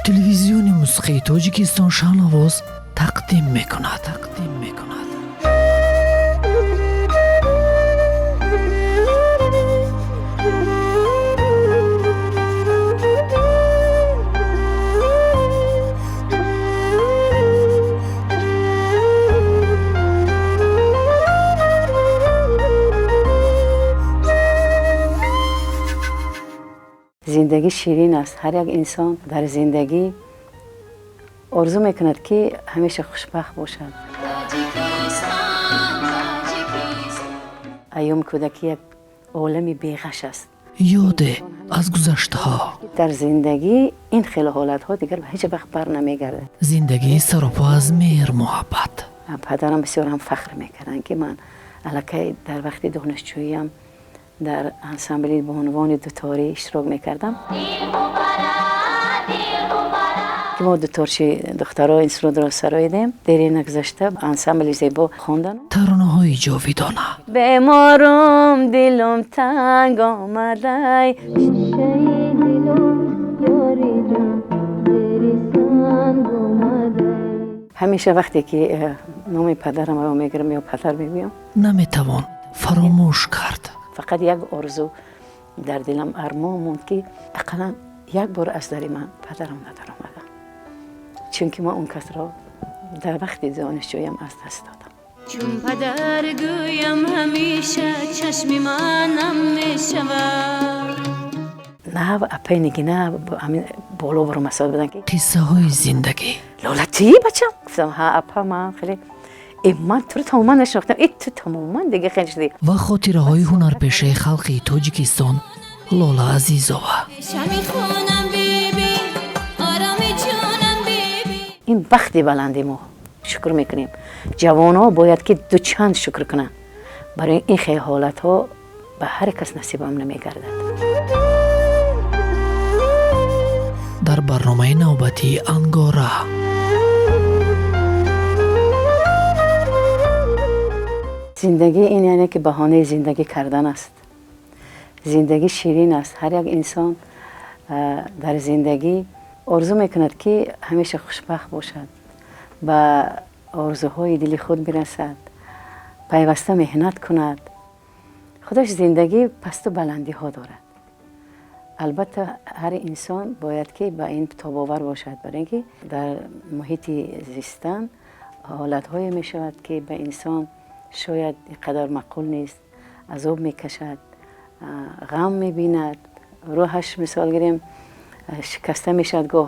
تلویزیون موسیقی تاجیکستان شاهنواز تقدیم میکند. زندگی شیرین است. هر یک انسان در زندگی آرزو میکند که همیشه خوشبخت باشد. ایام کودکی یک عالمی بیغش است. یاد از گذشته ها. در زندگی این خیلی حالت ها دیگر به هیچ وقت بر نمیگردد. زندگی سراپا از مهر محبت. پدرم بسیار هم فخر میکردن که من الکی در وقت دانشجوییم در انسامبلی به عنوان دوتاری اشتراک میکردم که ما دوتارچی دخترها اینسترومنت را سراییدیم. دیری نگذشته انسامبلی زیبا خواندن ترانه های جاویدانه. بیمارم دلم تنگ آمده همیشه وقتی که نام پدرم رو میگیرم یا پدر میگم نمیتوان فراموش کرد. فقط یک آرزو در دلم ارمان موند که اقلا یک بار از در من پدرم ندار آمدم، چون که ما اون کس را در وقت دانشجویم از دست دادم. چون پدر گویم همیشه چشمی منم میشود. نه اپای نگینه همین بالا برو مسائل بدن که قصه های زندگی. لالتی بچم گفتم ها اپا من خیلی من تو رو تماما نشناختم. تو تماما دیگه خیلی شدی. و خاطره های هنرپیشه خلقی تاجیکستان لاله عزیزوه. این بخت بلندی ما شکر میکنیم. جوان ها باید که دو چند شکر کنن، برای این خیلی حالت ها به هر کس نصیب هم نمیگردد. در برنامه نوبتی انگاره زندگی این یعنی که بهانه زندگی کردن است. زندگی شیرین است. هر یک انسان در زندگی آرزو میکند که همیشه خوشبخت باشد، و آرزوهای دلی خود برسد، پیوسته مهنت کند. خودش زندگی پست و بلندی ها دارد. البته هر انسان باید که به این تاباور باشد، برای اینکه در محیط زیستن حالت های می شود که به انسان شاید قدر معقول نیست، عذاب می کشد، غم می بیند، روحش مثال گیریم شکسته می شد، گاه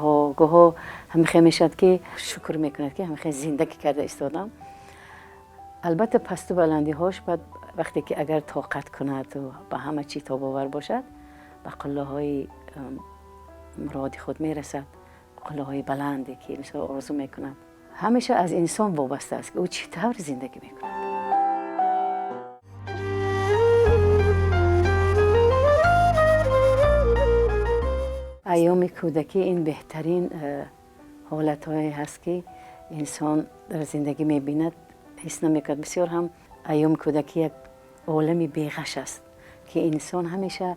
ها همیشه می شد که شکر می کند که همیشه زندگی کرده استادم. البته پست و بلندی هاش بعد وقتی که اگر طاقت کند و به همه چی تاباور باشد به قله های مراد خود می رسد، قله های بلندی که مثل آرزو می کند. همیشه از انسان وابسته است که او چطور زندگی می کند. ایام کودکی این بهترین حالت هایی هست که انسان در زندگی می بیند، حس نمی کند. بسیار هم ایام کودکی یک عالمی بیغش است که انسان همیشه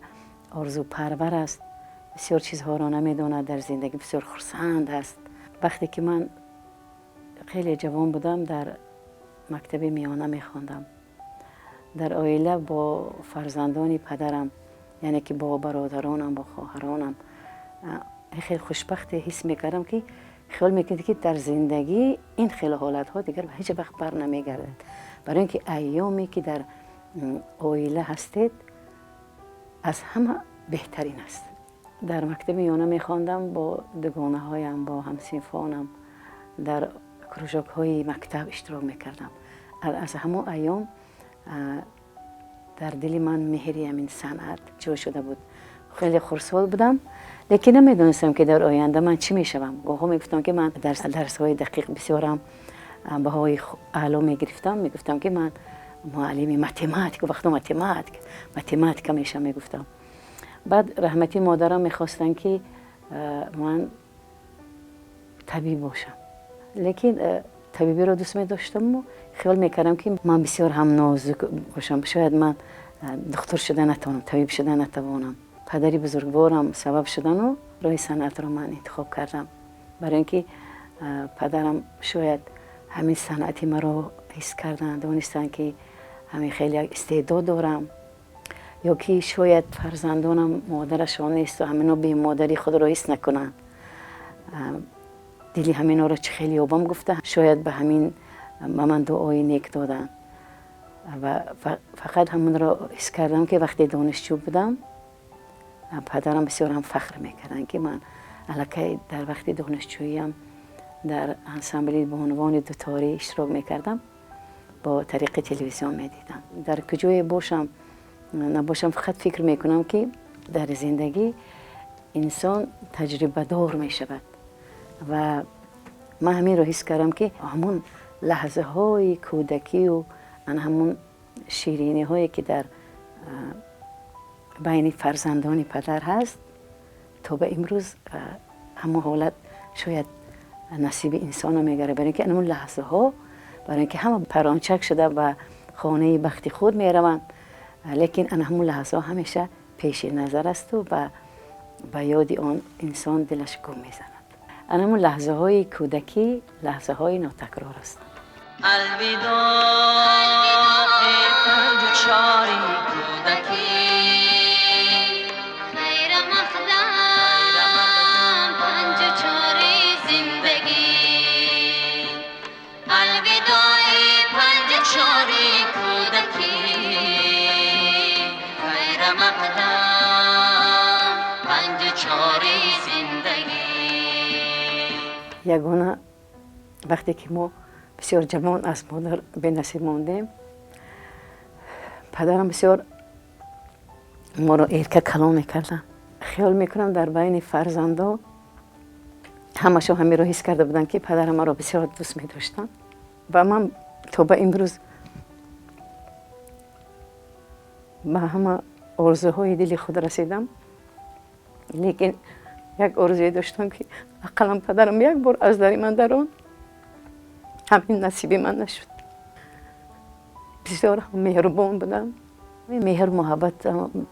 آرزو پرور است، بسیار چیزها را نمیداند در زندگی، بسیار خرسند است. وقتی که من خیلی جوان بودم در مکتب میانه میخواندم، در عائله با فرزندان پدرم، یعنی که با برادرانم با خواهرانم خیلی خوشبخت حس میکردم که خیال میکردم که در زندگی این خیلی حالت ها دیگر به هیچ وقت بر نمیگردد، برای اینکه ایامی که در عائله هستید از همه بهترین است. در مکتب میانه میخواندم با دوگانه هایم، با همسنفانم در کروژاک های مکتب اشتراک میکردم. از همون ایام در دل من مهری همین صنعت جای شده بود. خیلی خرسال بودم، لیکن نمیدونستم که در آینده من چی میشوم. گاهی میگفتم که من درس های دقیق بسیارم بهای اعلا میگرفتم، میگفتم که من معلم متماتیک و وقتا متماتیک میشم میگفتم. بعد رحمتی مادرم میخواستن که من طبیب باشم، لیکن طبیبی رو دوست می‌داشتم و خیال میکردم که من بسیار هم نازک باشم، شاید من دکتر شدن نتوانم، طبیب شدن نتوانم. پدری بزرگوارم سبب شدن و راه صنعت رو من انتخاب کردم. برای اینکه پدرم شاید همین صنعتی مرا حس کردن، دانستن که همین خیلی استعداد دارم، یا که شاید فرزندانم مادرشان نیست و همینو به مادری خود را حس نکنن. دلی همینا را چه خیلی آبام گفته، شاید به همین من دعای نیک دادن و فقط همون را حس کردم که وقتی دانشجو بودم پدرم بسیار هم فخر میکردن که من الکی در وقتی دانشجوییم در انسامبلی به عنوان دوتاری اشتراک میکردم، با طریق تلویزیون میدیدم. در کجای باشم نباشم فقط فکر میکنم که در زندگی انسان تجربه دار میشود و من همین رو حس کردم که همون لحظه های کودکی و همون شیرینی هایی که در بین فرزندان پدر هست تا به امروز همون حالت شاید نصیب انسان رو میگره. برای اینکه همون لحظه ها، برای اینکه همه پرانچک شده و خانه بخت خود میروند، لیکن همون لحظه ها همیشه پیش نظر است و به یاد آن انسان دلش گم میزند. همون لحظه های کودکی لحظه های ناتکرار است. الوداع پنج چاری کودکی، خیر مقدم پنج چاری زندگی. الوداع پنج چاری کودکی، خیر مقدم پنج چاری زندگی. یگانه وقتی که ما بسیار جوان از مادر به نصیب ماندیم، پدرم بسیار ما رو ارکه کلام میکردن. خیال میکنم در بین فرزندا همشون همین رو حس کرده بودن که پدرم ما رو بسیار دوست میداشتن و من تا به امروز به همه آرزوهای دل خود رسیدم، لیکن یک آرزوی داشتم که اقلا پدرم یک بار از در من درون، همین نصیب من نشد. بسیار هم مهربان بودم، مهر محبت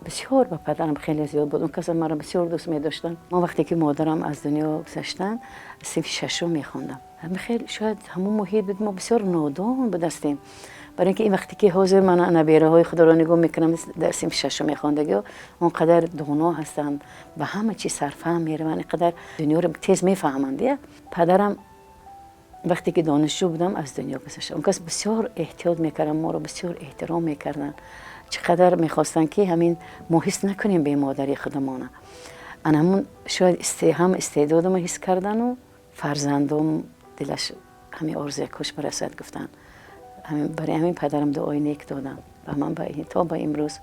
بسیار به پدرم خیلی زیاد بود. اون کسا مرا بسیار دوست می داشتن. ما وقتی که مادرم از دنیا گذشتن صنف ششم میخوندم. خیلی شاید همون محیط بود ما بسیار نادان بودستیم، برای اینکه این وقتی که حاضر من نبیره های خدا را نگاه میکنم در صنف ششم میخوندگی اونقدر دانا هستن و همه چی سرفهم میروند، اینقدر دنیا رو تیز میفهمند. پدرم وقتی که دانشجو بودم از دنیا گذشت. اون کس بسیار احتیاط میکردن، ما رو بسیار احترام میکردن، چقدر میخواستن که همین ما حس نکنیم به مادری خودمانه. انا همون شاید هم استعدادم حس کردن و فرزندم دلش همین آرزوی کاش برسد گفتن. همین برای همین پدرم دعای نیک دادم و من تا با امروز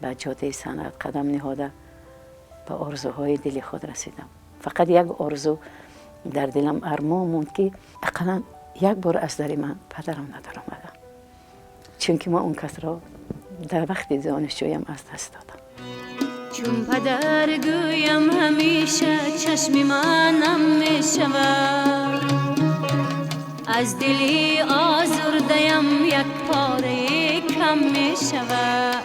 به جاده صنعت قدم نهاده به آرزوهای دل خود رسیدم. فقط یک آرزو در دلم ارمان موند که اقلا یک بار از در من پدرم ندار آمده، چون که ما اون کس را در وقت دانشجویم از دست دادم. چون پدر گویم همیشه چشم منم میشود، از دلی آزرده‌ام یک پاره کم میشود.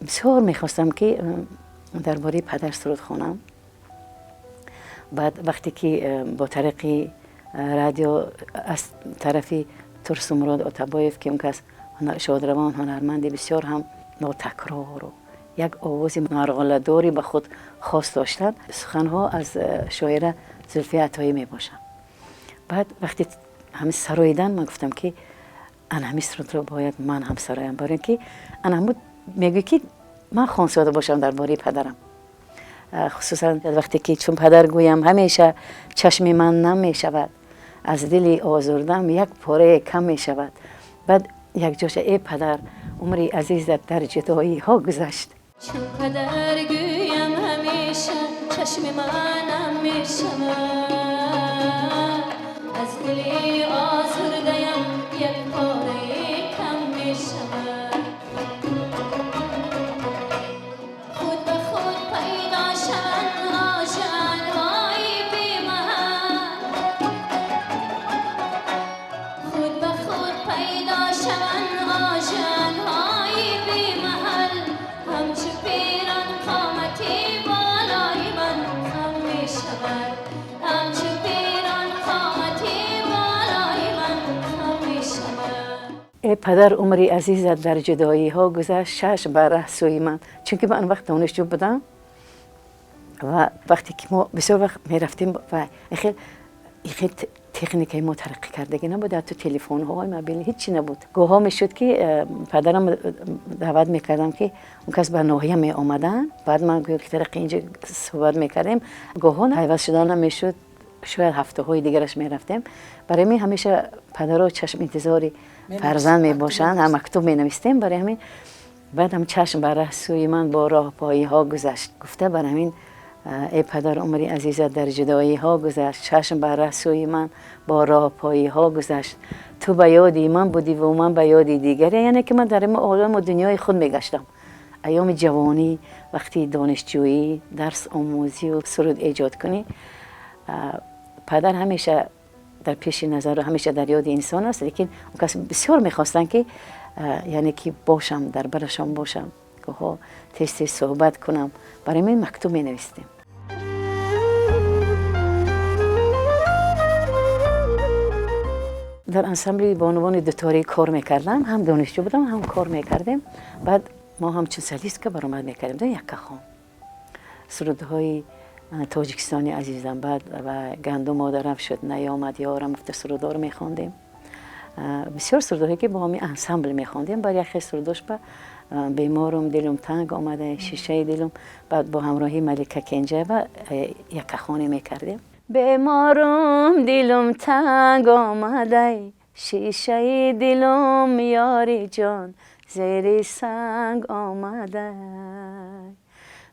بسیار میخواستم که درباره پدر سرود خوانم. بعد وقتی که با طریق رادیو از طرف ترس مراد آتابایف که اون کس شادروان هنرمندی بسیار هم ناتکرار و یک آواز مرغله‌داری به خود خاص داشتند، سخنها از شاعره زلفی عطایی می باشن. بعد وقتی همه سراییدن من گفتم که انا همین سرود رو باید من هم سرایم، برای اینکه انا هم میگه که من خوانساده باشم درباره پدرم، خصوصا وقتی که چون پدر گویم همیشه چشم من نم می شود، از دلی آزردم یک پاره کم می شود. بعد یک جاش ای پدر عمری عزیزت در جدایی ها گذشت. چون پدر گویم همیشه چشم منم می شود، از دلی آزرده‌ام یک پاره کم می شود. خود به خود پیدا شوند آشنایی بی محل، خود به خود پیدا شوند آشنایی بی محل. همچو پیران قامتی بالای من خم می شود. ای پدر عمری عزیزت در جدایی ها گذشت 6 بره سوی من. چون که من وقت دانشجو بودم و وقتی که ما بسیار وقت می رفتیم و خیلی تکنیک ما ترقی کردگی نبود، تو تلفن های موبایل هیچی نبود. گوها میشد که پدرم دعوت میکردم که اون کس به ناحیه می آمدن، بعد من گویا که ترقی اینجا صحبت میکردیم، گوها حیوز شدن نمیشد، شاید هفته های دیگرش می رفتیم. برای من همیشه پدرها چشم انتظاری فرزند می باشند، هم مکتوب می نویسیم. برای همین بعد هم چشم بر سوی من با راه پایی ها گذشت. گفته برای همین ای پدر عمری عزیزت در جدایی ها گذشت، چشم بر سوی من با راه پایی ها گذشت. تو به یادی من بودی و من به یادی دیگری. یعنی که من در این عالم و دنیای خود میگشتم. ایام جوانی وقتی دانشجویی درس آموزی و سرود ایجاد کنی، پدر همیشه در پیش نظر و همیشه در یاد انسان است. لیکن اون کس بسیار میخواستن که یعنی که باشم در برشان باشم، که ها تیز صحبت کنم. برای من مکتوب می نویسیم. در انسمبلی به عنوان دوتاری کار میکردم، هم دانشجو بودم هم کار میکردیم. بعد ما هم چون سلیست که برآمد میکردیم در یک خان سرودهای تاجیکستانی عزیزم، بعد و گندم مادرم شد نیامد یارم گفته سرودار میخواندیم. بسیار سرودهایی که با همی انسمبل میخواندیم. برای یک سروداش به بیمارم دلم تنگ آمده شیشه دلم، بعد با همراهی ملکه کنجه و یک خانه میکردیم. بیمارم دلم تنگ آمده شیشه دلم یاری جان زیر سنگ آمده.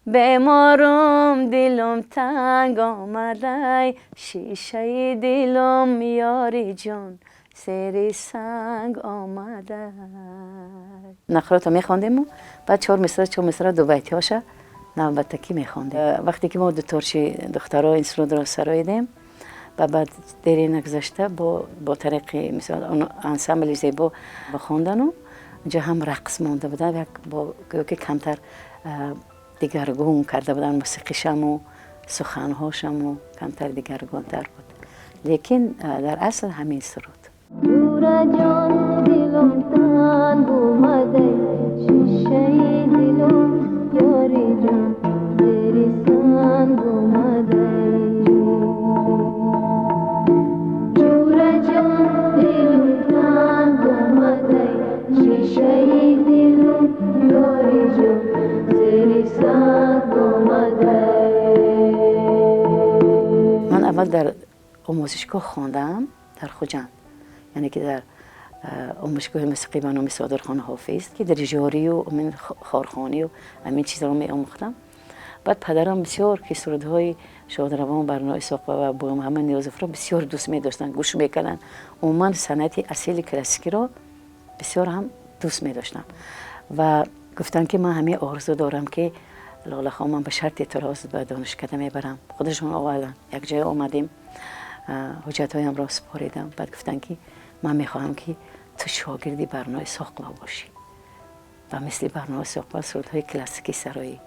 بیمارم دلم تنگ آمده شیشه دلم یاری جان زیر سنگ آمده. نقرات رو میخواندیم و بعد 4 مصرع 2 بیتی هاشه نوبتکی میخواندیم. وقتی که ما دوتارچی دخترها این سرود را سراییدیم و بعد دیری نگذشته با طریق مثلا انسمبل زیبا بخواندن و اونجا هم رقص مانده بودن، با که کمتر دیگرگون کرده بودن موسیقیشم و سخنهاشم و کمتر دیگرگون تر بود. لیکن در اصل همین سرود. جورا جان دلم تنگ اومده شیشه دلم یاری جان زیر سنگ اومده. جورا جان دلم تنگ اومده شیشه دلم یاری جان زیر سنگ اومده. من اول در آموزشگاه خواندم در خوجند، یعنی که در آموزشگاه موسیقی به نام صادرخان حافظ که در جاری و امین خارخانی و همین چیزا رو می آموختم. بعد پدرم بسیار که سرودهای شادروان برنای ساق و با محمد نیازفر بسیار دوست می داشتن، گوش میکردن. و من صنعت اصیل کلاسیکی رو بسیار هم دوست می داشتم و گفتن که من همه آرزو دارم که لاله خانم به شرط اعتراض به دانشکده میبرم. خودشون آوردن، یک جای آمدیم حجتهایم را سپاریدم. بعد گفتن که من میخواهم که تو شاگردی برنامه ساقبا باشی و مثل برنامه ساقبا سرودهای کلاسیکی سرایی.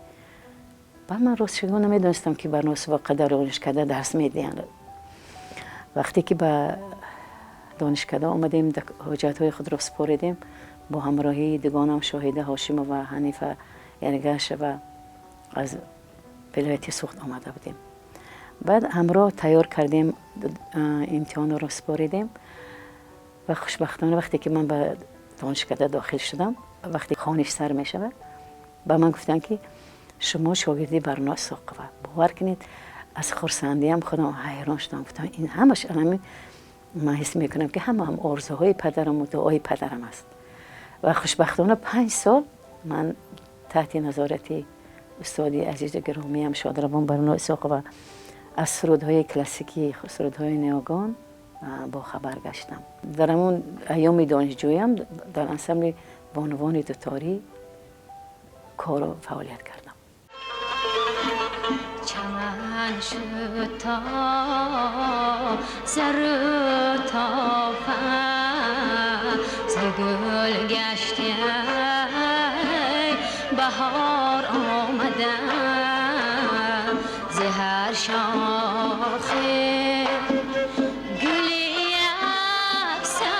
بعد من راست شدم نمیدونستم که برنامه ساقبا در دانشکده درس میدین. وقتی که به دانشکده آمدیم حجتهای خود را سپاریدیم با همراهی دیگانم شاهده هاشم و حنیفه یرگش و از ولایت سوخت آمده بودیم. بعد همراه تیار کردیم، امتحان را سپاریدیم و خوشبختانه وقتی که من به دانشکده داخل شدم، وقتی خوانش سر می شود به من گفتن که شما شاگردی برنامه ساقبه. باور کنید از خرسندی خودم حیران شدم. گفتم این همش الان من حس میکنم که هم آرزوهای پدرم و دعای پدرم است. و خوشبختانه 5 سال من تحت نظارت استادی عزیز و گرامی هم شادروان برنامه ساقبه از سرودهای کلاسیکی، سرودهای نیاگان با خبر گشتم. در همون ایام دانشجوییم در انسمبل بانوان دوتاری کار و فعالیت کردم. چمن شد تا سر تا ز گل گشته بهار آمده ز هر شاخه گلی اکثر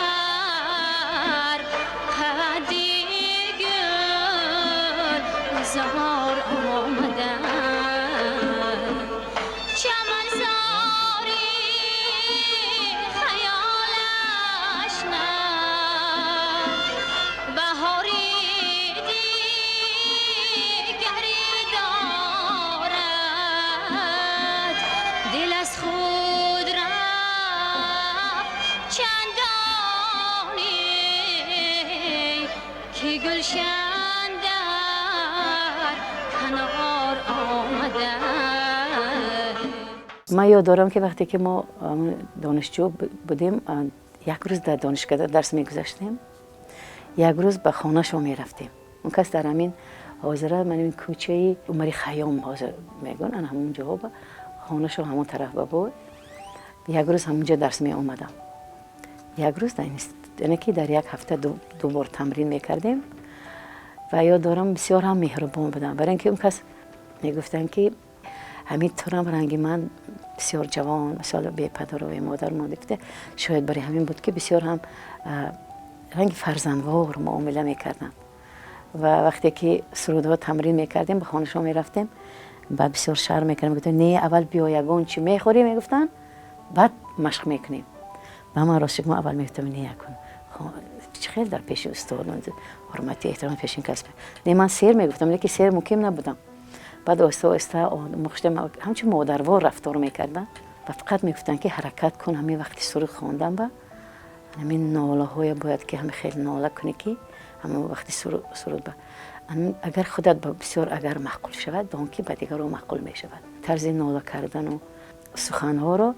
گلشن در کنار آمده. من یاد دارم که وقتی که ما دانشجو بودیم یک روز در دانشکده درس میگذاشتیم، یک روز به خانه شما میرفتیم. اون کس در همین حاضره، من این کوچه عمری خیام حاضر میگن، انا همون جا با خانه شما همون طرف بود. یک روز همونجا درس می اومدم. یک روز یعنی که در یک هفته دو بار تمرین میکردیم و یاد دارم بسیار هم مهربان بودم، برای اینکه اون کس میگفتن که همین طورم رنگ من بسیار جوان، مثلا بی پدر و بی مادر مانده، شاید برای همین بود که بسیار هم رنگ فرزندوار معامله میکردم. و وقتی که سرودها تمرین میکردیم به خانه شما میرفتیم، بعد بسیار شرم میکردم، گفتن نه اول بیا یگان چی میخوری میگفتن بعد مشق میکنیم. و من راستش ما اول میگفتم نه یکون خیلی در پیش استاد حرمتی احترام پیش این کس نه من سیر میگفتم، لیکن سیر مکیم نبودم. بعد آهسته آهسته مخشم همچون مادروار رفتار میکردن و فقط میگفتن که حرکت کن، همین وقتی سرود خواندن با همین ناله های باید که همین خیلی ناله کنی که همین وقتی سرود با اگر خودت بسیار اگر معقول شود دان که به دیگر رو معقول می شود. طرز ناله کردن و سخن ها رو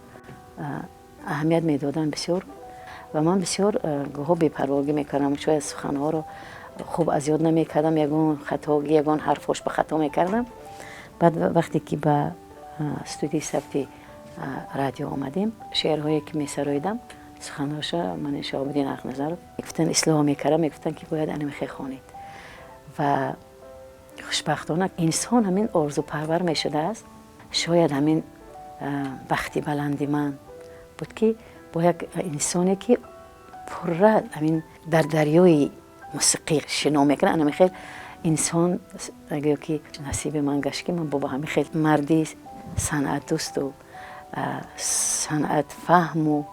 اهمیت میدادن بسیار و من بسیار گاهی بی‌پرواگی میکردم، شاید سخن ها رو خوب از یاد نمیکردم، یگان خطاگی یگان حرفش به خطا میکردم. بعد وقتی که به استودیو ثبت رادیو آمدیم، شعرهایی که میسراییدم سخنهاش من شهاب‌الدین حق‌نظر گفتن اصلاح میکردم، گفتن که باید انم خیلی خوانید و خوشبختانه انسان همین آرزو پرور میشده است. شاید همین بختی بلندی من بود که با یک انسانی که پر همین در دریای موسیقی شنا میکنه، انا خیلی انسان اگر که نصیب من گشت که من بابا همین خیلی مردی صنعت دوست و صنعت فهم و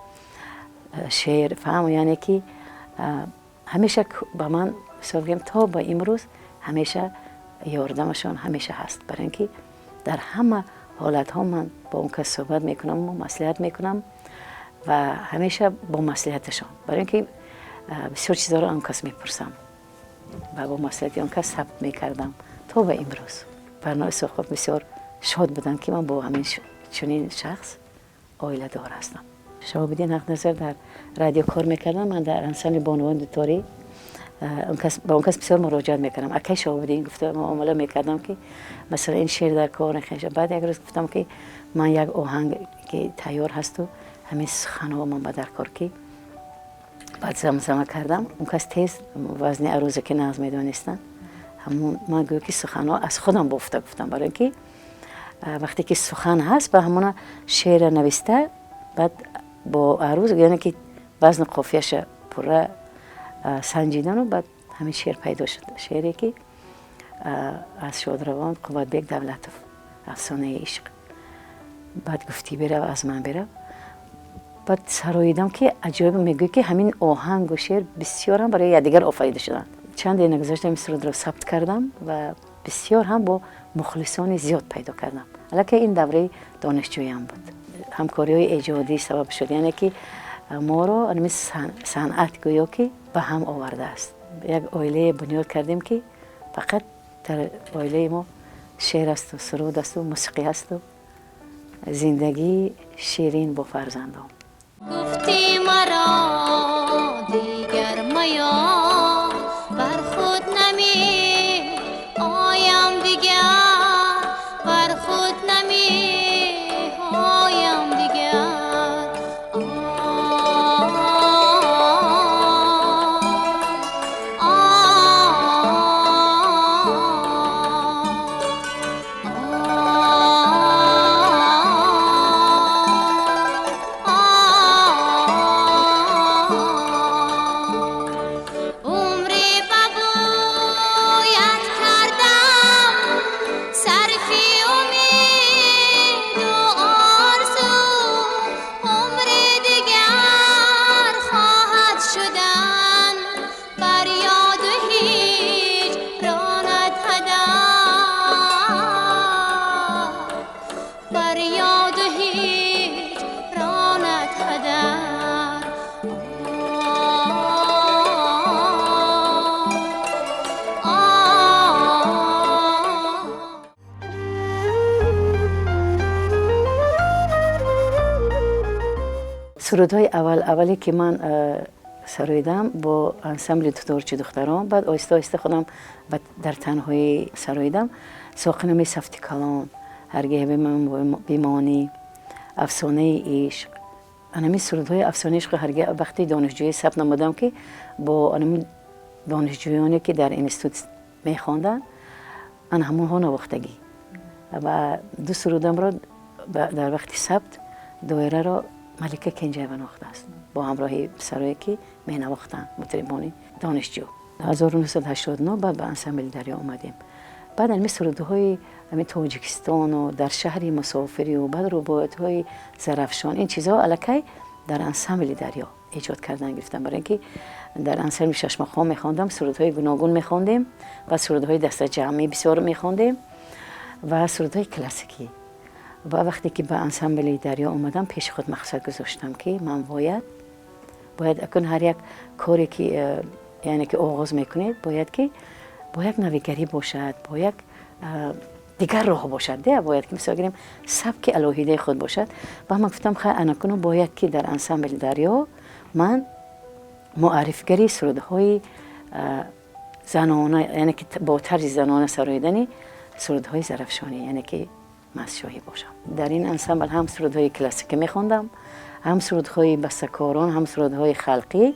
شعر فهم، یعنی که همیشه با من حساب کنم تا با امروز همیشه یاردمشان همیشه هست، برای اینکه در همه حالت ها من با اون کس صحبت میکنم و مصلحت میکنم و همیشه با مصلحتشان، برای اینکه بسیار چیزا رو اون کس میپرسم و با مصلحت اون کس ثبت میکردم تا به امروز. برنامه صحبت بسیار شاد بودم که من با همین چنین شخص عائله دار هستم. شهاب‌الدین حق‌نظر در رادیو کار میکردم، من در انسان بانوان دوتاری با اون کس بسیار مراجعت میکردم. اکی شهاب‌الدین گفته معامله میکردم که مثلا این شعر در کار نخنشه. بعد یک روز گفتم که من یک آهنگ که تیار هست و همین سخن‌ها من با در کار که بعد زمزمه کردم. اون کس تیز وزن عروضی که نظم میدونستن همون من گویا که سخن‌ها از خودم گفتم، برای اینکه وقتی که سخن هست با همون شعر نوشته بعد با عروض یعنی که وزن قافیه‌اش پر سنجیدن و بعد همین شعر پیدا شد. شعری که از شادروان قوت بیگ دولتوف افسانه عشق، بعد گفتی بره و از من بره. بعد سراییدم که عجایب میگه که همین آهنگ و شعر بسیار هم برای یادگار آفریده شدن. چند دیگه گذاشتم این سرود رو ثبت کردم و بسیار هم با مخلصان زیاد پیدا کردم. البته این دوره دانشجویی هم بود. همکاری های ایجادی سبب شد، یعنی که ما رو انمی صنعت گویا که به هم آورده است. یک عائله بنیاد کردیم که فقط در عائله ما شعر است و سرود است و موسیقی است و زندگی شیرین با فرزندان. گفتی مرا دیگر میام، بر خود نمی آیم دیگر، بر خود نمی آیم دیگر. سرودهای اولی که من سراییدم با انسمبل دوتورچی دختران، بعد آیسته آیسته خودم در تنهایی سراییدم. ساقنم سفتی کلان، هرگه من بیمانی، افسانه عشق. انمی سرودهای افسانه عشق هرگه وقتی دانشجویی ثبت نمودم که با انمی دانشجویانی که در اینستیتوت میخواندن ان همون ها نواختگی و دو سرودم را در وقتی ثبت دایره را ملکه کنجیوه نواخته است با همراهی پسرایی که می نواختن مطربان دانشجو. 1989 بعد به انسمبل دریا آمدیم. بعد علمی سرودهای همین تاجیکستان و در شهری مسافری و بعد رباعیت‌های زرافشان این چیزها الکی در انسمبل دریا ایجاد کردن گرفتم. برای اینکه در انسمبل ششماخان می‌خواندم، سرودهای گوناگون می‌خواندیم و سرودهای دست جمعی بسیار می‌خواندیم و سرودهای کلاسیکی. و وقتی که به انسمبل دریا آمدم پیش خود مقصد گذاشتم که من باید اکن هر یک کاری که یعنی که آغاز میکنید باید که با یک نویگری باشد، با یک دیگر راه باشد، باید که مثلا گیریم سبک الوهیده خود باشد. و من گفتم خیلی انکنو باید که در انسمبل دریا من معرفگری سرودهای زنانه، یعنی که با طرز زنانه سراییدنی سرودهای زرافشانی، یعنی که مسشاهی باشم. در این انسمبل هم سرودهای کلاسیک میخوندم، هم سرودهای بسته‌کاران، هم سرودهای خلقی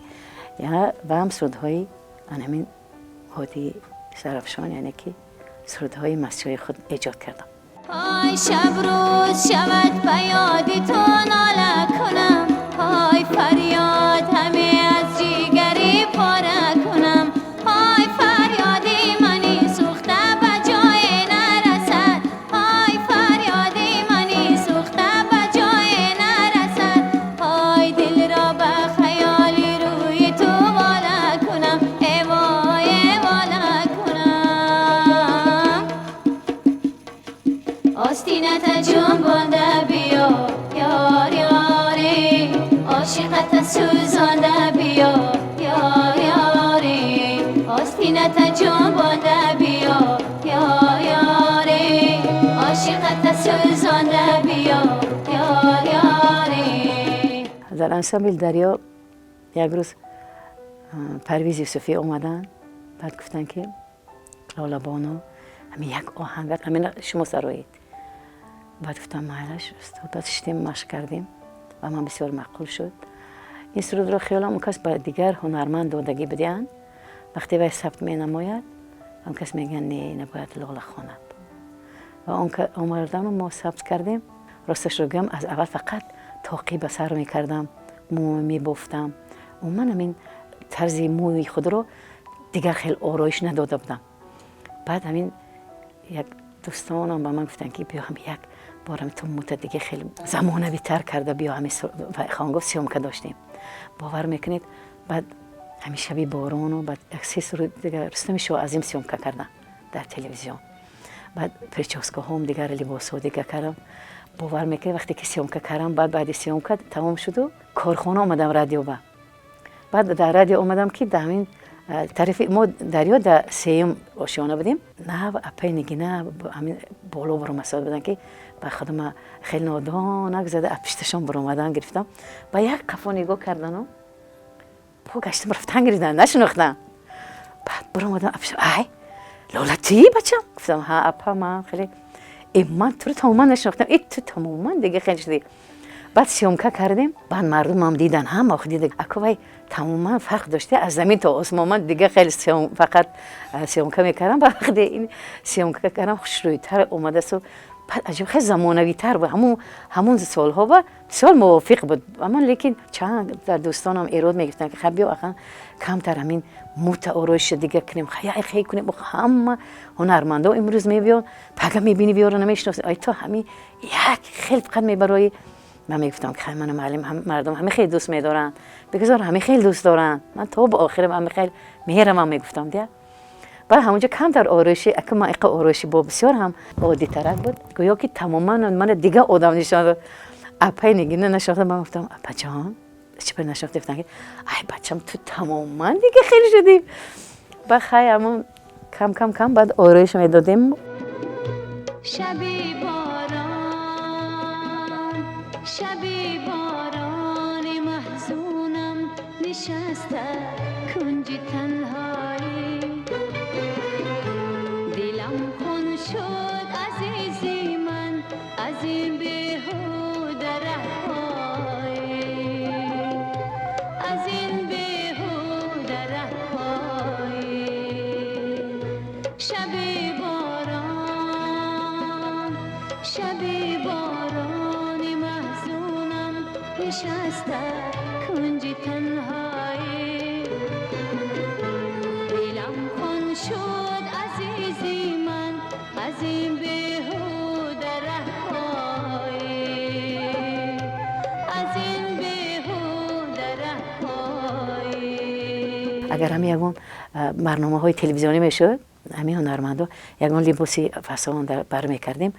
و هم سرودهای همین هادی زرافشان، یعنی که سرودهای مسشاهی خود ایجاد کردم. های شب روز شود بیادی تو ناله کنم، های فریاد همه از جیگری پاره کنم، های فریادی منی سوخته به جای نرسد، های فریادی منی سوخته به جای نرسد، های دل را به خیالی روی تو واله کنم، ای وای واله کنم. آستینت جنبانده بیا یار یاری، عاشقت سوزانده بیا یار یاری، آستینت جنبانده بیا یار یاری، عاشقت سوزانده بیا یار یاری. در انسمبل دریا یک روز پرویز یوسفی اومدن، بعد گفتن که لاله بانو همین یک آهنگ همین شما سرایید. بعد گفتم مایلش است. بعد شدیم مشق کردیم و من بسیار معقول شد. این سرود را خیالم اون کس به دیگر هنرمند دادگی بدهند. وقتی وی ثبت می نماید اون کس میگن نه نباید لاله خواند. و اون که آمدن ما ثبت کردیم، راستش رو بگم از اول فقط تاقی به سر می کردم، مو می بافتم و من همین طرز موی خود رو دیگر خیلی آرایش نداده بودم. بعد همین یک دوستانم با من گفتن که بیا هم یک بارم تو موت دیگه خیلی زمانوی تر کرده، بیا همین خانگاه سیومکه داشتیم، باور میکنید. بعد همین شبی باران و بعد یک سه سرود دیگه رستم شاه عظیم سیومکه کردن در تلویزیون. بعد پرچاسکه هم دیگر لباس ها دیگه کردم، باور میکنید. وقتی که سیومکه کردم بعد سیومکه تمام شد و کارخانه آمدم رادیو با. بعد در رادیو آمدم که در همین طرف ما دریا در سیم آشیانه بودیم، نه اپای نگینه همین بالا برو مساد بودن که با خودم خیلی نادانک زده اپشتشان برو آمدن گرفتم با یک قفا نگاه کردن و با گشتم رفتن گریدن نشناختن. بعد برو آمدن اپشتم ای لاله تویی بچم؟ گفتم ها اپا من خیلی من تو رو تماما نشناختم، تو تماما دیگه خیلی شدی. بعد سیومکه کردیم، بعد مردم هم دیدن، هم آخ دیدن اکوای تماما فرق داشته از زمین تا آسمان. من دیگه خیلی فقط سیومکه میکردم، بعد این سیومکه کردم خوشرویتر اومده سو. بعد عجب خیلی زمانوی تر بود، همون سالها و سال موافق بود. اما لیکن چند در دوستانم ایراد میگفتن که خب بیا اخن کمتر همین موت آرایش دیگه کنیم، خیلی کنیم. همه هنرمندا امروز میبیان پگه میبینی بیارن نمیشناسی ای تو همین یک خیلی فقط میبرای. من میگفتم که من معلم مردم همه خیلی دوست میدارن، بگذار همه خیلی دوست دارن، من تا به آخرم همه خیلی میهرم هم میگفتم دیگه. بعد همونجا کمتر آرایشی اگه من اقا آرایشی با بسیار هم عادی ترک بود، گویا که تماما من دیگه آدم نشان داد. اپای نگینه نشاختم. من گفتم اپا جان چی بر نشاخته؟ گفتن که ای بچم تو تماما دیگه خیلی شدی. بعد خیلی همون کم بعد آرایش میدادیم. شبی باران نشسته کنج تنهایی دلم خون شد عزیزی من از این بیهوده رهایی از این بیهوده رهایی شبی بارانی محزونم نشسته کنج تنهایی دلم خون شد عزیزی من از این بیهوده رهایی از این بیهوده رهایی اگر هم یگون برنامه های تلویزیونی میشد همین هنرمندا یگون لباسی فسان بر میکردیم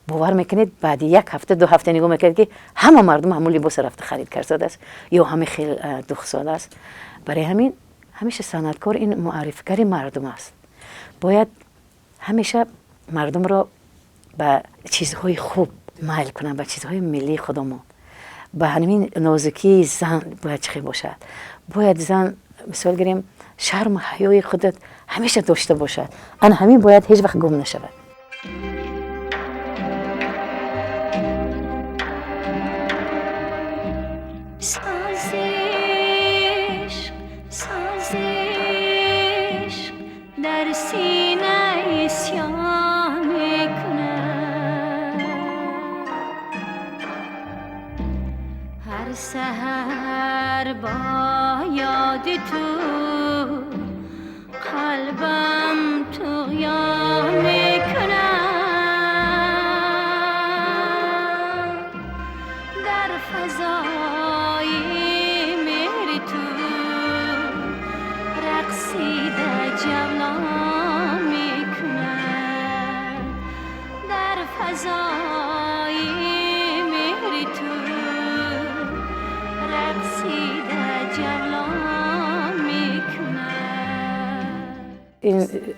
باور میکنید بعد یک هفته دو هفته نگاه میکرد که همه مردم همون لباس رفته خرید کرده است یا همه خیلی دخ ساده است. برای همین همیشه صنعتکار این معرفی‌گر مردم است. باید همیشه مردم را به چیزهای خوب مایل کنن، به چیزهای ملی خودمون. به همین نازکی زن باید چی باشد. باید زن مثال گیریم شرم و حیای خودت همیشه داشته باشد. آن همین باید هیچ وقت گم نشود. سازش در سینه اسیان میکنم هر سحر با یاد تو قلبم طغیان میکنم در فضای مهر تو رقصیده جولان میکنم در فضای مهر تو رقصیده جولان میکنم. این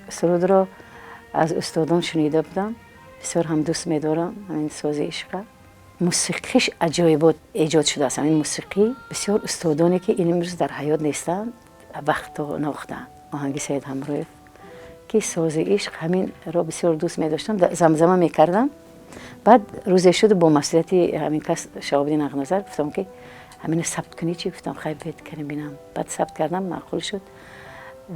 سرود رو از استادان شنیده بودم، بسیار هم دوست می‌دارم. همین ساز عشق موسیقیش عجایبات ایجاد شده است. همین موسیقی بسیار استادانی که این امروز در حیات نیستند وقت ناختن. آهنگ سید همرایف که ساز عشق همین را بسیار دوست می‌داشتم، زمزمه می‌کردم. بعد روزی شد با مسئولیت همین کس شهاب‌الدین اغنظر گفتم که همین ثبت کنی چی؟ گفتم خیلی بهت کنیم بینم. بعد ثبت کردم، معقول شد.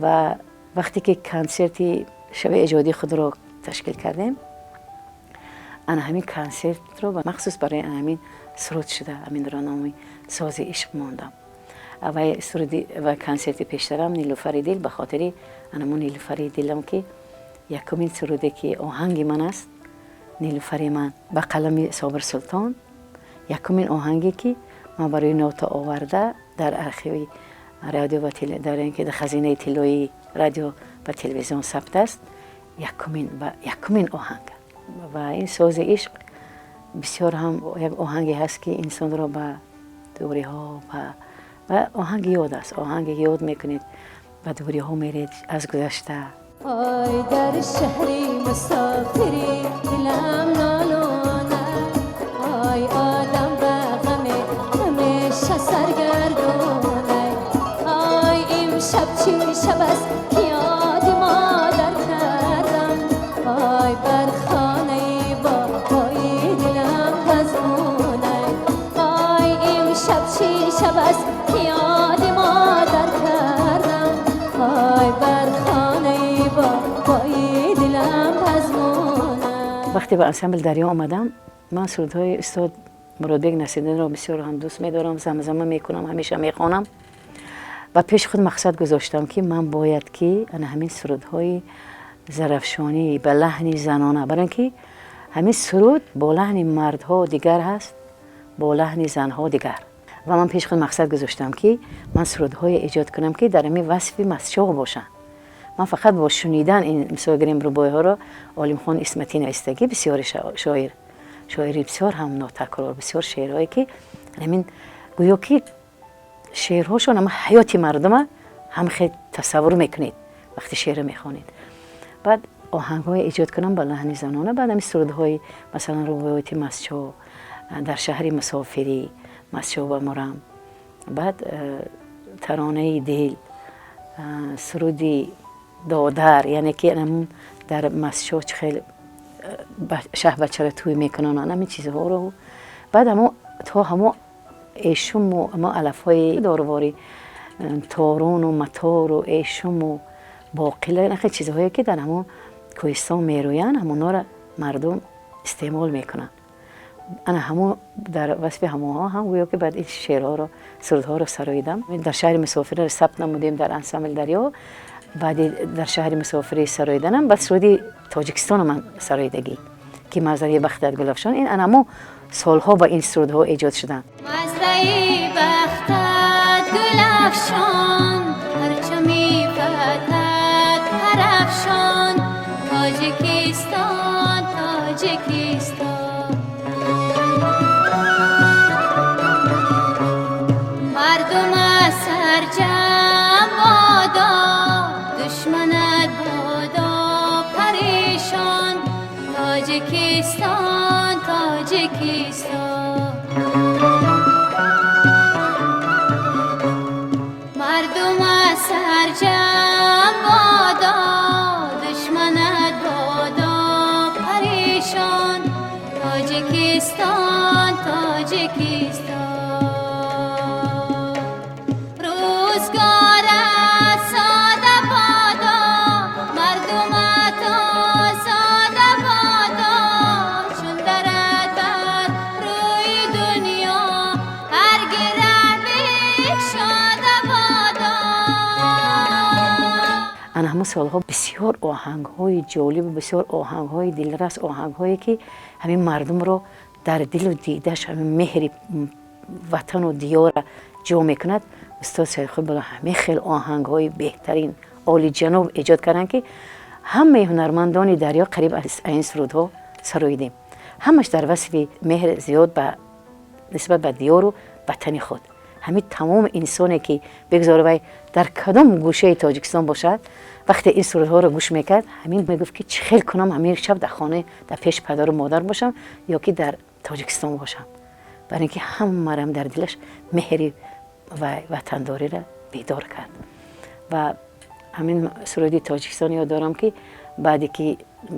و وقتی که کنسرتی شب ایجادی خود را تشکیل کردیم، انا همین کنسرت رو مخصوص برای همین سرود شده، همین رانامی ساز عشق ماندم. و سرودی و کنسرت پیشترم نیلوفر دل، به خاطر انمون نیلوفر دلم که یکمین سرودی که آهنگ من است، نیلوفر من به قلم صابر سلطان، یکمین آهنگی که ما برای نوتا آورده در ارخیوی رادیو و در اینکه در خزینه طلایی رادیو و تلویزیون ثبت است، یکمین آهنگ. و این ساز عشق بسیار هم یک آهنگی هست که انسان را به دوری ها و آهنگ یاد است. آهنگ یاد میکنید، به دوری ها میرید از گذشته. آی در شهری مسافری دلم نالونه، آی آدم به غمه همیشه سرگردونه، آی امشب چی شب است که یاد مادر کردم، آی بر خانه بابای دلم پزمونه، آی امشب چی شب است که یاد مادر کردم، آی بر خانه بابای دلم پزمونه. وقتی به انسمبل دریا آمدم، من سرودهای استاد مراد بیگ نصیرالدین را بسیار هم دوست می‌دارم، زمزمه میکنم، همیشه میخوانم. و پیش خود مقصد گذاشتم که من باید که همین سرودهای زرفشانی به لحن زنانه، برای اینکه همین سرود با لحن مردها دیگر هست، با لحن زنها دیگر. و من پیش خود مقصد گذاشتم که من سرودهای ایجاد کنم که در همین وصف مسشوق باشن. من فقط با شنیدن این مثال گریم ربایی ها را، عالم خان اسمتی نیستگی بسیار شاعری بسیار هم ناتکرار، بسیار شعرهایی که همین گویا که شعرهاشون هم حیات مردم هم خیلی تصور میکنید وقتی شعر میخوانید. بعد آهنگ‌های ایجاد کنم با لحن زنانه، بعد همین سرودهای مثلا روایت مسجو در شهر مسافری، مسجو و مرم، بعد ترانه دل، سرودی دادر، یعنی که در مسجد خیلی شهر بچه رو توی میکنن همین چیزها رو. بعد همو ایشم و اما علف های دارواری تارون و متار و ایشم و باقله، نخی چیزهایی که در همون کوهستان میروین همونا را مردم استعمال میکنن. انا همو در وصف هموها هم گویا که بعد این شعرها رو سرودها رو سراییدم. در شهر مسافر ثبت نمودیم در انسامبل دریا، بعد در شهر مسافری سراییدنم، بعد سرودی تاجیکستان من سراییدگی که مزرعه بختت گلفشان، این انمو سالها با این سرودها ایجاد شدن. مزرعه بختت گلفشان، هرچه میفتد پرفشان، تاجیکستان تاجیکستان. مردم سرجم بادا، دشمنت بادا پریشان، تاجیکستان تاجیکستان. مردم سرجم بادا، دشمنت بادا پریشان، تاجیکستان تاجیکستان. روزگارت ساده بادا، مردمت آزاده بادا، چون درت بر روی دنیا هر گره بگشاده بادا. انا همه سالها بسیار آهنگ‌های جالب و بسیار آهنگ‌های دلرس، آهنگ‌هایی که همین مردم رو در دل و دیدش همین مهر وطن و دیار جا میکند. استاد سید خبلا همه خیلی آهنگ‌های بهترین عالی جناب ایجاد کردن که همه هنرمندان دریا قریب از این سرودها سراییدیم. همش در وصف مهر زیاد به نسبت به دیار و وطن خود. همین تمام انسانی که بگذاره وای در کدام گوشه تاجیکستان باشد، وقتی این سرودها رو گوش میکرد، همین میگفت که چه خیلی کنم همین شب در خانه در پیش پدر و مادر باشم یا که در تاجیکستان باشم، برای اینکه هم مرم در دلش مهری و وطنداری را بیدار کرد. و همین سرودی تاجیکستان یاد دارم که بعد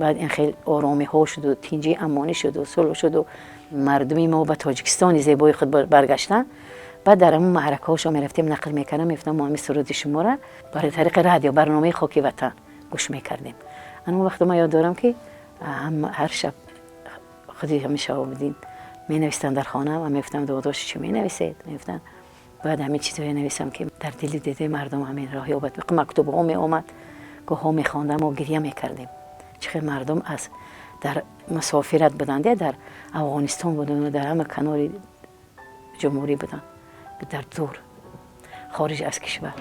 این خیلی آرامی ها شد و تینجی امانی شد و صلح شد و مردمی ما به تاجیکستان زیبای خود برگشتن. بعد در همون معرکه هاشو میرفتیم نقل میکردم، میفتم ما همین سرود شما را برای طریق رادیو برنامه خاکی وطن گوش میکردیم. اما وقت ما یاد دارم که هر شب خودی همیشه آمدین می نویستن در خانه و میفتم داداش چی می نویسید؟ میفتن بعد همین چیزایی نویسم که در دل دیده مردم همین راه یابد. مکتوب ها می آمد که ها می خواندم و گریه میکردیم. چقدر مردم از در مسافرت بودن، در افغانستان بودن و در همه کنار جمهوری بودن، در دور خارج از کشور.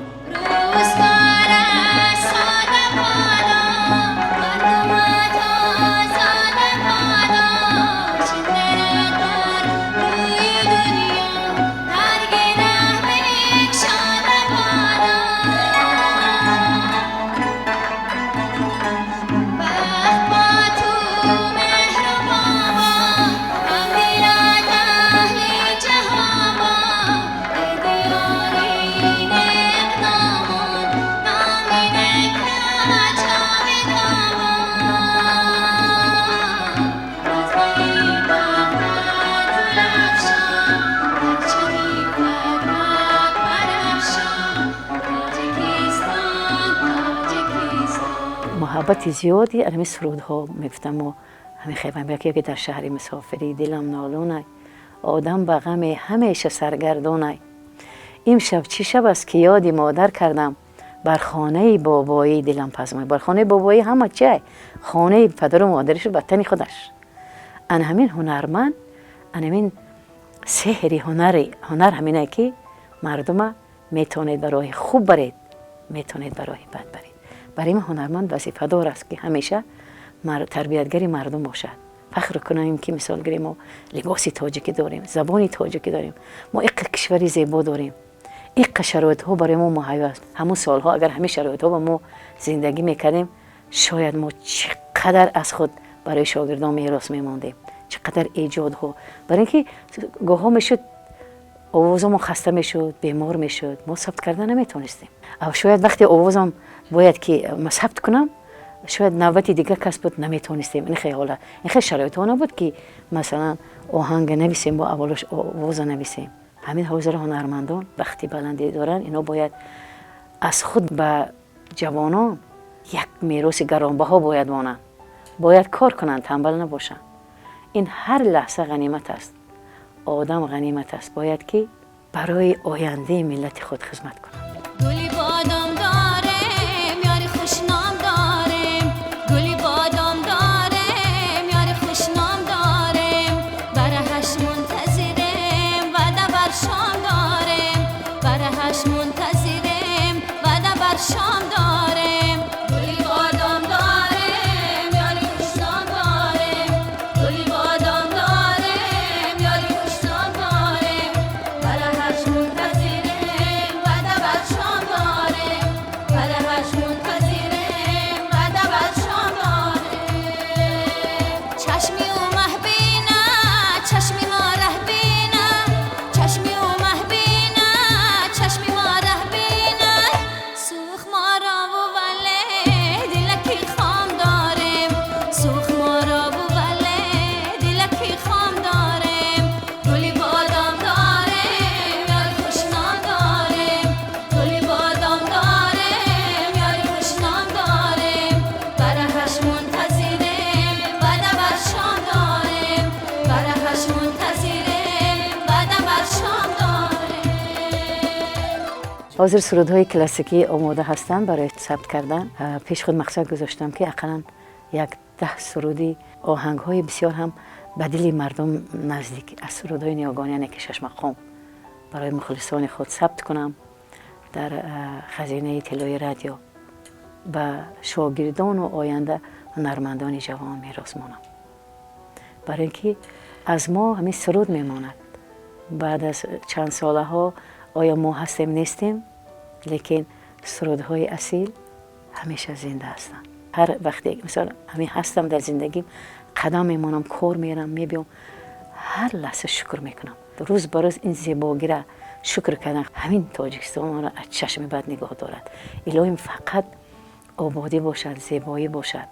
محبت زیادی همین سرودها میفتم و همین خیبم که در شهر مسافری دلم نالونه، آدم به غم همیشه سرگردونه. این شب چی شب است که یادی مادر کردم، بر خانه بابایی دلم پزمای. بر خانه بابایی همه چه؟ خانه پدر و مادرش و وطن خودش. ان همین هنرمند، ان همین سحری هنر همینه که مردم میتونید برای خوب برید، میتونید برای بد برید. برای این هنرمند وظیفه دار است که همیشه تربیتگری مردم باشد. فخر کنیم که مثال گیریم ما لباسی تاجیکی داریم، زبانی تاجیکی داریم، ما یک کشوری زیبا داریم. این شرایط ها برای ما مهیا است. همون سالها اگر همین شرایط ها با ما زندگی میکردیم، شاید ما چقدر از خود برای شاگردان میراث میماندیم، چقدر ایجاد ها. برای اینکه گاه ها میشد آوازمون خسته میشد، بیمار میشد، ما ثبت کردن نمیتونستیم. او شاید وقتی آوازم باید که ما ثبت کنم، شاید نوبتی دیگه کس بود نمیتونستیم. این خیلی حالا این خیلی شرایط نبود که مثلا آهنگ نویسیم با اولش آواز نویسیم. همین حوزه هنرمندان وقتی بلندی دارن، اینا باید از خود به جوانان یک میراث گرانبها باید مانند، باید کار کنند، تنبل نباشند. این هر لحظه غنیمت است، آدم غنیمت است، باید که برای آینده ملت خود خدمت کنند. گلی بادام دارم یاری خوشنام دارم، گلی بادام دارم یاری خوشنام دارم، برهش منتظرم وعده بر شام دارم، برهش منتظرم وعده بر شام دارم. گلی بادام دارم یاری خوشنام دارم، گلی بادام دارم یاری خوشنام دارم، برهش منتظرم وعده بر شام دارم، برهش منتظرم وعده بر شام دارم. چشمی و مهبینه چشمی ما رهبینه، چشمی و مهبینه چشمی ما رهبینه، سوخ ما را و وله دلکی خام دارم، سوخ ما را و وله دلکی خام دارم. گلی بادام دارم یاری خوشنام دارم، گلی بادام دارم یاری خوشنام دارم، برهش منتظرم وعده بر شام دارم، برهش منتظرم وعده بر شام دارم. حاضر سرودهای کلاسیکی آماده هستند برای ثبت کردن. پیش خود مقصد گذاشتم که اقلا یک 10 سرودی آهنگ‌های بسیار هم به دل مردم نزدیک از سرودهای نیاگانیان که 6 مقام برای مخلصان خود ثبت کنم در خزینه طلای رادیو و شاگردان و آینده هنرمندان جوان میراث مانم. برای اینکه از ما همین سرود میماند. بعد از چند ساله ها آیا ما هستیم نیستیم، لیکن سرودهای اصیل همیشه زنده هستند. هر وقتی مثلا همین هستم در زندگیم، قدم میمانم، کار میرم، میبیم، هر لحظه شکر میکنم. روز به روز این زیبایی را شکر کردن. همین تاجیکستان ما را از چشم بد نگاه دارد. الهیم فقط آبادی باشد، زیبایی باشد.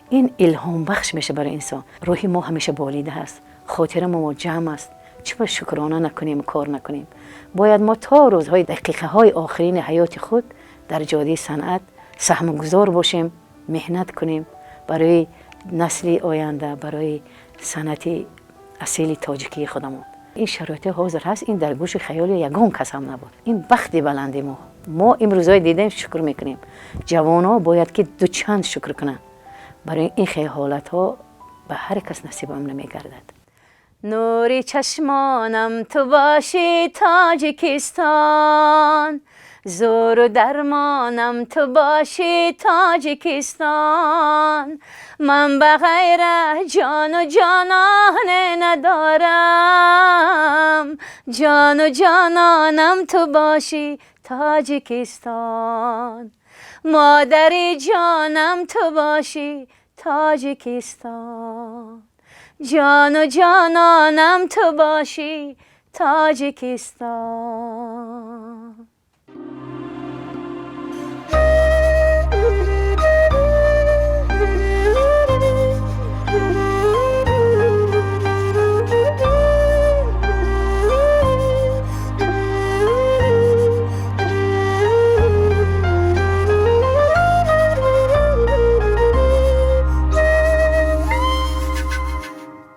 این الهام بخش میشه برای انسان. روحی ما همیشه بالیده هست، خاطر ما جمع است. چرا شکرانه نکنیم، کار نکنیم؟ باید ما تا روزهای دقیقه های آخرین حیات خود در جاده صنعت سهم گذار باشیم، مهنت کنیم برای نسل آینده، برای صنعت اصیل تاجیکی خودمون. این شرایط حاضر هست، این در گوش خیال یگان کس هم نبود. این بخت بلندی ما امروزهای دیدیم شکر میکنیم. جوان‌ها باید که دو چند شکر کنن. برای این خیلی حالت ها به هر کس نصیب هم نمیگردد. نوری چشمانم تو باشی تاجیکستان، زور و درمانم تو باشی تاجیکستان، من به غیر جان و جانانه ندارم، جان و جانانم تو باشی تاجیکستان، مادری جانم تو باشی تاجیکستان، جان و جانانم تو باشی تاجیکستان.